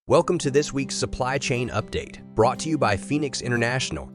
Welcome to this week's Supply Chain Update, brought to you by Phoenix International.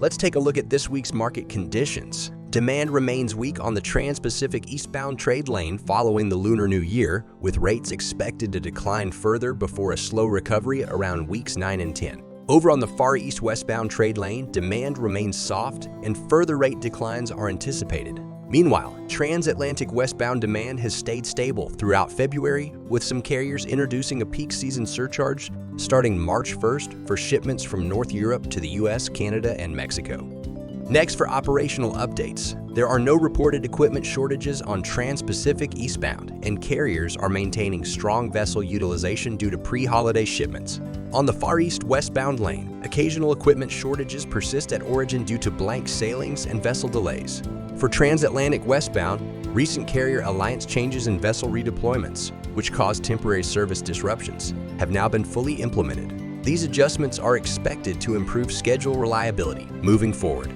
Let's take a look at this week's market conditions. Demand remains weak on the Trans-Pacific eastbound trade lane following the Lunar New Year, with rates expected to decline further before a slow recovery around weeks 9 and 10. Over on the Far East westbound trade lane, demand remains soft and further rate declines are anticipated. Meanwhile, transatlantic westbound demand has stayed stable throughout February, with some carriers introducing a peak season surcharge starting March 1st for shipments from North Europe to the US, Canada, and Mexico. Next, for operational updates, there are no reported equipment shortages on Trans-Pacific eastbound, and carriers are maintaining strong vessel utilization due to pre-holiday shipments. On the Far East westbound lane, occasional equipment shortages persist at origin due to blank sailings and vessel delays. For transatlantic westbound, recent carrier alliance changes and vessel redeployments, which caused temporary service disruptions, have now been fully implemented. These adjustments are expected to improve schedule reliability moving forward.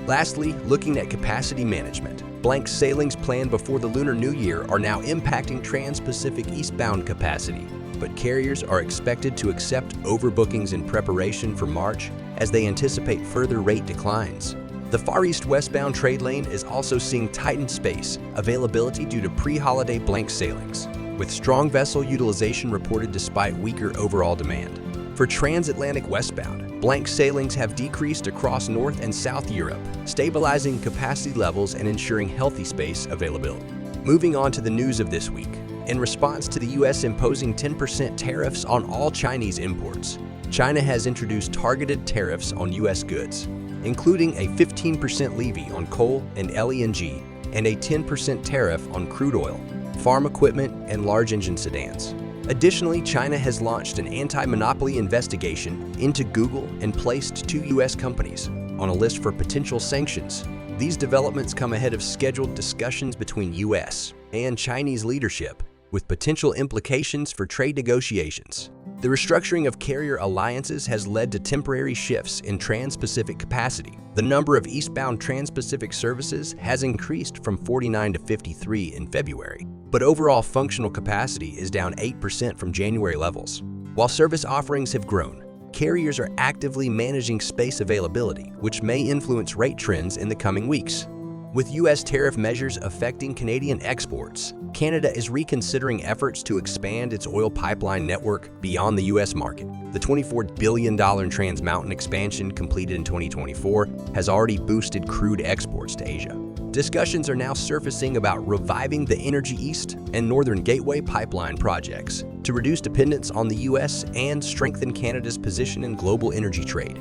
Lastly, looking at capacity management, blank sailings planned before the Lunar New Year are now impacting Trans-Pacific eastbound capacity, but carriers are expected to accept overbookings in preparation for March as they anticipate further rate declines. The Far East westbound trade lane is also seeing tightened space availability due to pre-holiday blank sailings, with strong vessel utilization reported despite weaker overall demand. For transatlantic westbound, blank sailings have decreased across North and South Europe, stabilizing capacity levels and ensuring healthy space availability. Moving on to the news of this week. In response to the U.S. imposing 10% tariffs on all Chinese imports, China has introduced targeted tariffs on U.S. goods, including a 15% levy on coal and LNG and a 10% tariff on crude oil, farm equipment, and large engine sedans. Additionally, China has launched an anti-monopoly investigation into Google and placed 2 U.S. companies on a list for potential sanctions. These developments come ahead of scheduled discussions between U.S. and Chinese leadership, with potential implications for trade negotiations. The restructuring of carrier alliances has led to temporary shifts in Trans-Pacific capacity. The number of eastbound Trans-Pacific services has increased from 49 to 53 in February, but overall functional capacity is down 8% from January levels. While service offerings have grown, carriers are actively managing space availability, which may influence rate trends in the coming weeks. With U.S. tariff measures affecting Canadian exports, Canada is reconsidering efforts to expand its oil pipeline network beyond the U.S. market. The $24 billion Trans Mountain expansion completed in 2024 has already boosted crude exports to Asia. Discussions are now surfacing about reviving the Energy East and Northern Gateway pipeline projects to reduce dependence on the U.S. and strengthen Canada's position in global energy trade.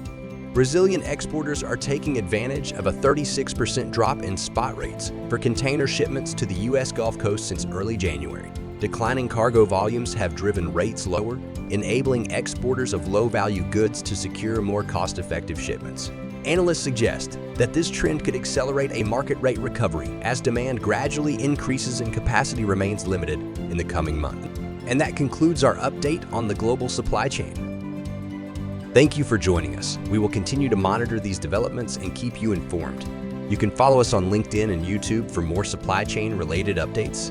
Brazilian exporters are taking advantage of a 36% drop in spot rates for container shipments to the U.S. Gulf Coast since early January. Declining cargo volumes have driven rates lower, enabling exporters of low-value goods to secure more cost-effective shipments. Analysts suggest that this trend could accelerate a market rate recovery as demand gradually increases and capacity remains limited in the coming month. And that concludes our update on the global supply chain. Thank you for joining us. We will continue to monitor these developments and keep you informed. You can follow us on LinkedIn and YouTube for more supply chain related updates.